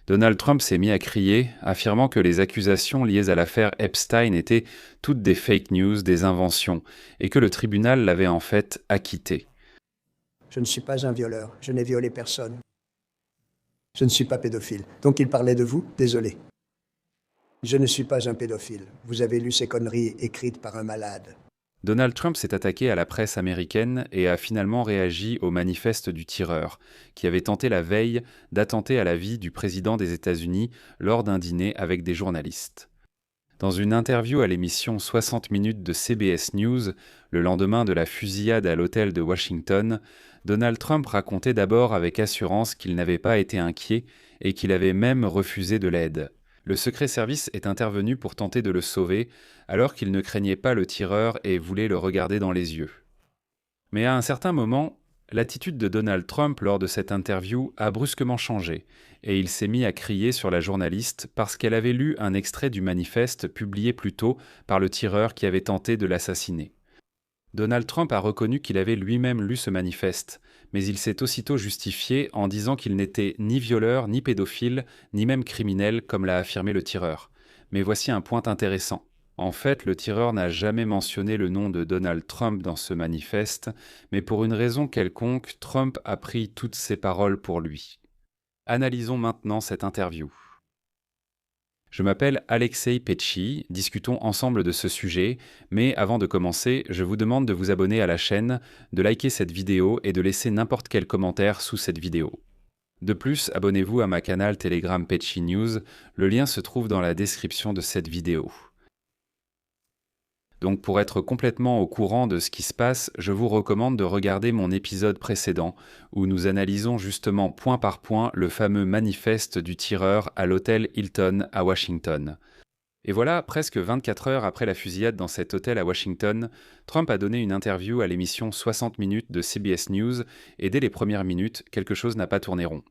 Donald Trump s'est mis à crier, affirmant que les accusations liées à l'affaire Epstein étaient toutes des fake news, des inventions, et que le tribunal l'avait en fait acquitté. Je ne suis pas un violeur, je n'ai violé personne. Je ne suis pas pédophile. Donc il parlait de vous, désolé. Je ne suis pas un pédophile. Vous avez lu ces conneries écrites par un malade. Donald Trump s'est attaqué à la presse américaine et a finalement réagi au manifeste du tireur, qui avait tenté la veille d'attenter à la vie du président des États-Unis lors d'un dîner avec des journalistes. Dans une interview à l'émission 60 minutes de CBS News, le lendemain de la fusillade à l'hôtel de Washington, Donald Trump racontait d'abord avec assurance qu'il n'avait pas été inquiet et qu'il avait même refusé de l'aide. Le Secret Service est intervenu pour tenter de le sauver, alors qu'il ne craignait pas le tireur et voulait le regarder dans les yeux. Mais à un certain moment, l'attitude de Donald Trump lors de cette interview a brusquement changé, et il s'est mis à crier sur la journaliste parce qu'elle avait lu un extrait du manifeste publié plus tôt par le tireur qui avait tenté de l'assassiner. Donald Trump a reconnu qu'il avait lui-même lu ce manifeste, mais il s'est aussitôt justifié en disant qu'il n'était ni violeur, ni pédophile, ni même criminel, comme l'a affirmé le tireur. Mais voici un point intéressant. En fait, le tireur n'a jamais mentionné le nom de Donald Trump dans ce manifeste, mais pour une raison quelconque, Trump a pris toutes ses paroles pour lui. Analysons maintenant cette interview. Je m'appelle Alexei Petchy, discutons ensemble de ce sujet, mais avant de commencer, je vous demande de vous abonner à la chaîne, de liker cette vidéo et de laisser n'importe quel commentaire sous cette vidéo. De plus, abonnez-vous à ma canal Telegram Petchy News, le lien se trouve dans la description de cette vidéo. Donc pour être complètement au courant de ce qui se passe, je vous recommande de regarder mon épisode précédent, où nous analysons justement point par point le fameux manifeste du tireur à l'hôtel Hilton à Washington. Et voilà, presque 24 heures après la fusillade dans cet hôtel à Washington, Trump a donné une interview à l'émission 60 minutes de CBS News, et dès les premières minutes, quelque chose n'a pas tourné rond.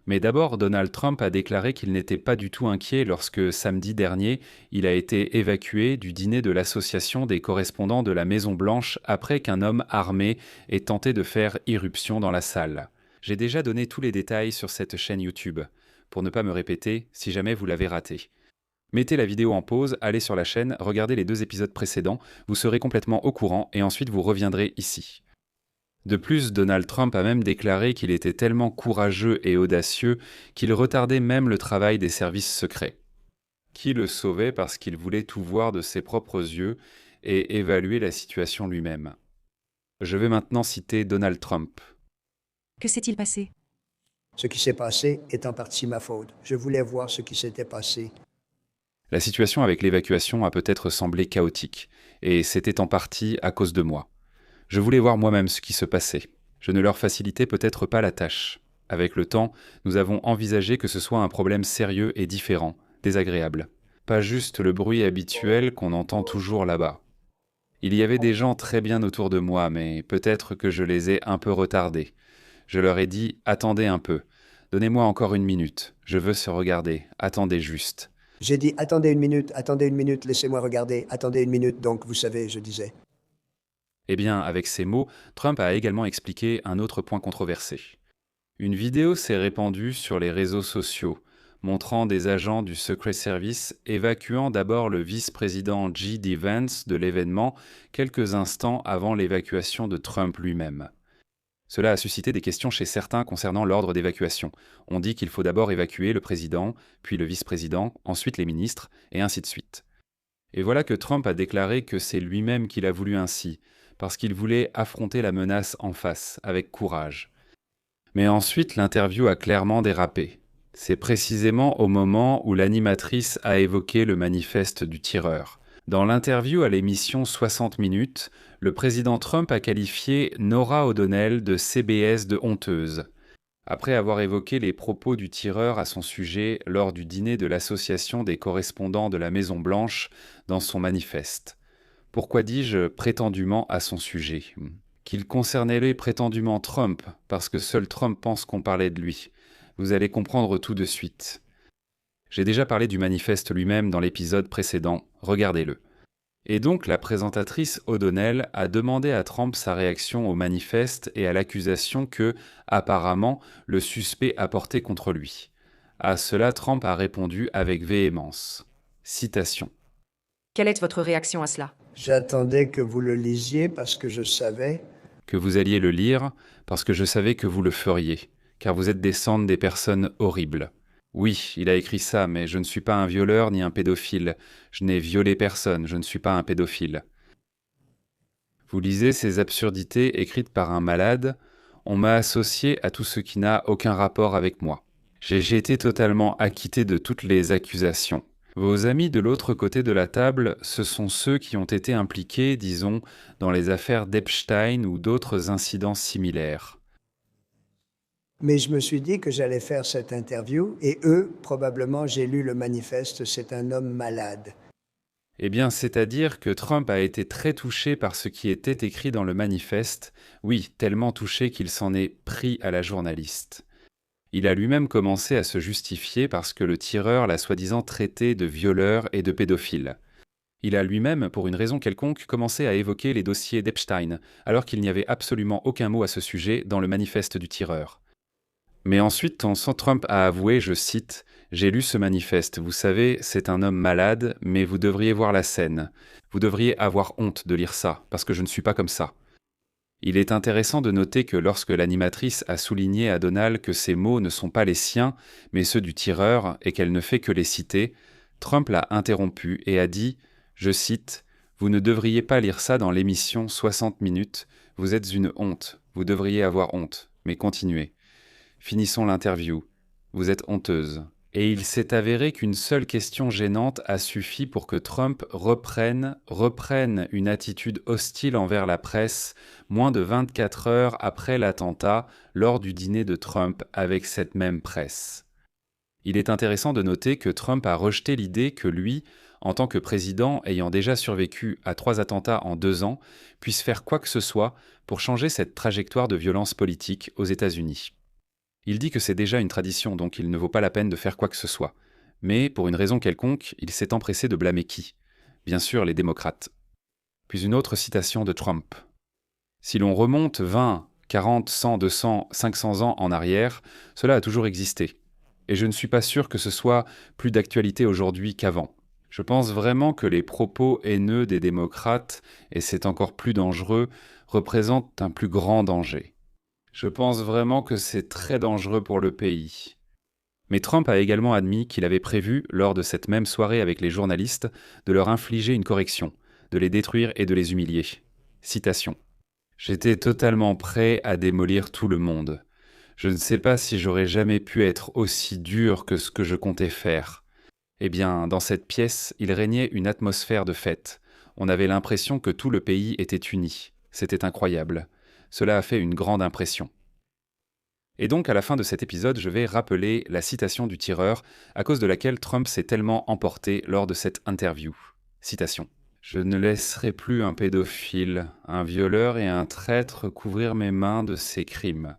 Mais d'abord, Donald Trump a déclaré qu'il n'était pas du tout inquiet lorsque, samedi dernier, il a été évacué du dîner de l'association des correspondants de la Maison-Blanche après qu'un homme armé ait tenté de faire irruption dans la salle. J'ai déjà donné tous les détails sur cette chaîne YouTube, pour ne pas me répéter si jamais vous l'avez raté. Mettez la vidéo en pause, allez sur la chaîne, regardez les 2 épisodes précédents, vous serez complètement au courant et ensuite vous reviendrez ici. De plus, Donald Trump a même déclaré qu'il était tellement courageux et audacieux qu'il retardait même le travail des services secrets, qui le sauvait parce qu'il voulait tout voir de ses propres yeux et évaluer la situation lui-même. Je vais maintenant citer Donald Trump. Que s'est-il passé? Ce qui s'est passé est en partie ma faute. Je voulais voir ce qui s'était passé. La situation avec l'évacuation a peut-être semblé chaotique, et c'était en partie à cause de moi. Je voulais voir moi-même ce qui se passait. Je ne leur facilitais peut-être pas la tâche. Avec le temps, nous avons envisagé que ce soit un problème sérieux et différent, désagréable. Pas juste le bruit habituel qu'on entend toujours là-bas. Il y avait des gens très bien autour de moi, mais peut-être que je les ai un peu retardés. Je leur ai dit « Attendez un peu. Donnez-moi encore 1 minute. Je veux se regarder. Attendez juste. » J'ai dit attendez une minute, laissez-moi regarder, attendez 1 minute, donc vous savez, je disais. Eh bien, avec ces mots, Trump a également expliqué un autre point controversé. Une vidéo s'est répandue sur les réseaux sociaux, montrant des agents du Secret Service évacuant d'abord le vice-président J.D. Vance de l'événement quelques instants avant l'évacuation de Trump lui-même. Cela a suscité des questions chez certains concernant l'ordre d'évacuation. On dit qu'il faut d'abord évacuer le président, puis le vice-président, ensuite les ministres, et ainsi de suite. Et voilà que Trump a déclaré que c'est lui-même qui l'a voulu ainsi, parce qu'il voulait affronter la menace en face, avec courage. Mais ensuite, l'interview a clairement dérapé. C'est précisément au moment où l'animatrice a évoqué le manifeste du tireur. Dans l'interview à l'émission 60 minutes, le président Trump a qualifié Norah O'Donnell de CBS de honteuse, après avoir évoqué les propos du tireur à son sujet lors du dîner de l'association des correspondants de la Maison-Blanche dans son manifeste. Pourquoi dis-je prétendument à son sujet? Qu'il concernait prétendument Trump, parce que seul Trump pense qu'on parlait de lui. Vous allez comprendre tout de suite. J'ai déjà parlé du manifeste lui-même dans l'épisode précédent, regardez-le. Et donc la présentatrice O'Donnell a demandé à Trump sa réaction au manifeste et à l'accusation que, apparemment, le suspect a portée contre lui. À cela, Trump a répondu avec véhémence. Citation. Quelle est votre réaction à cela? J'attendais que vous le lisiez parce que je savais. Que vous alliez le lire parce que je savais que vous le feriez, car vous êtes des cendres des personnes horribles. Oui, il a écrit ça, mais je ne suis pas un violeur ni un pédophile. Je n'ai violé personne, je ne suis pas un pédophile. Vous lisez ces absurdités écrites par un malade, on m'a associé à tout ce qui n'a aucun rapport avec moi. J'ai été totalement acquitté de toutes les accusations. Vos amis de l'autre côté de la table, ce sont ceux qui ont été impliqués, disons, dans les affaires d'Epstein ou d'autres incidents similaires. Mais je me suis dit que j'allais faire cette interview et eux, probablement, j'ai lu le manifeste, c'est un homme malade. Eh bien, c'est-à-dire que Trump a été très touché par ce qui était écrit dans le manifeste, oui, tellement touché qu'il s'en est pris à la journaliste. Il a lui-même commencé à se justifier parce que le tireur l'a soi-disant traité de violeur et de pédophile. Il a lui-même, pour une raison quelconque, commencé à évoquer les dossiers d'Epstein, alors qu'il n'y avait absolument aucun mot à ce sujet dans le manifeste du tireur. Mais ensuite, Trump a avoué, je cite, « J'ai lu ce manifeste, vous savez, c'est un homme malade, mais vous devriez voir la scène. Vous devriez avoir honte de lire ça, parce que je ne suis pas comme ça. » Il est intéressant de noter que lorsque l'animatrice a souligné à Donald que ces mots ne sont pas les siens, mais ceux du tireur, et qu'elle ne fait que les citer, Trump l'a interrompu et a dit, je cite, « Vous ne devriez pas lire ça dans l'émission 60 minutes, vous êtes une honte, vous devriez avoir honte, mais continuez. Finissons l'interview, vous êtes honteuse. » Et il s'est avéré qu'une seule question gênante a suffi pour que Trump reprenne une attitude hostile envers la presse moins de 24 heures après l'attentat lors du dîner de Trump avec cette même presse. Il est intéressant de noter que Trump a rejeté l'idée que lui, en tant que président ayant déjà survécu à 3 attentats en 2 ans, puisse faire quoi que ce soit pour changer cette trajectoire de violence politique aux États-Unis. Il dit que c'est déjà une tradition, donc il ne vaut pas la peine de faire quoi que ce soit. Mais, pour une raison quelconque, il s'est empressé de blâmer qui? Bien sûr, les démocrates. Puis une autre citation de Trump. Si l'on remonte 20, 40, 100, 200, 500 ans en arrière, cela a toujours existé. Et je ne suis pas sûr que ce soit plus d'actualité aujourd'hui qu'avant. Je pense vraiment que les propos haineux des démocrates, et c'est encore plus dangereux, représentent un plus grand danger. Je pense vraiment que c'est très dangereux pour le pays. Mais Trump a également admis qu'il avait prévu, lors de cette même soirée avec les journalistes, de leur infliger une correction, de les détruire et de les humilier. Citation. « J'étais totalement prêt à démolir tout le monde. Je ne sais pas si j'aurais jamais pu être aussi dur que ce que je comptais faire. Eh bien, dans cette pièce, il régnait une atmosphère de fête. On avait l'impression que tout le pays était uni. C'était incroyable. Cela a fait une grande impression. » Et donc, à la fin de cet épisode, je vais rappeler la citation du tireur, à cause de laquelle Trump s'est tellement emporté lors de cette interview. Citation. « Je ne laisserai plus un pédophile, un violeur et un traître couvrir mes mains de ses crimes. »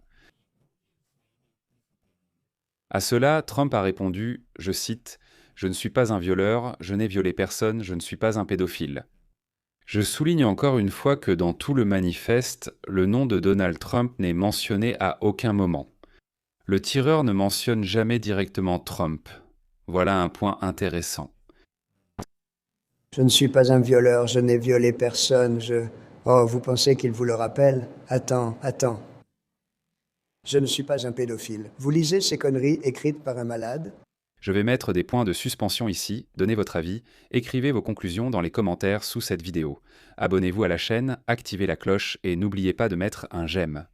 À cela, Trump a répondu, je cite, « Je ne suis pas un violeur, je n'ai violé personne, je ne suis pas un pédophile. » Je souligne encore une fois que dans tout le manifeste, le nom de Donald Trump n'est mentionné à aucun moment. Le tireur ne mentionne jamais directement Trump. Voilà un point intéressant. Je ne suis pas un violeur, je n'ai violé personne, Oh, vous pensez qu'il vous le rappelle? Attends. Je ne suis pas un pédophile. Vous lisez ces conneries écrites par un malade? Je vais mettre des points de suspension ici, donnez votre avis, écrivez vos conclusions dans les commentaires sous cette vidéo. Abonnez-vous à la chaîne, activez la cloche et n'oubliez pas de mettre un j'aime.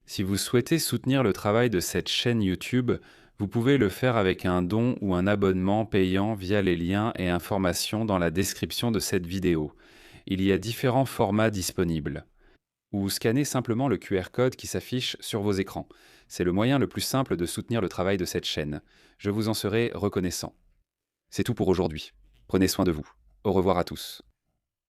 Si vous souhaitez soutenir le travail de cette chaîne YouTube, vous pouvez le faire avec un don ou un abonnement payant via les liens et informations dans la description de cette vidéo. Il y a différents formats disponibles. Ou scannez simplement le QR code qui s'affiche sur vos écrans. C'est le moyen le plus simple de soutenir le travail de cette chaîne. Je vous en serai reconnaissant. C'est tout pour aujourd'hui. Prenez soin de vous. Au revoir à tous.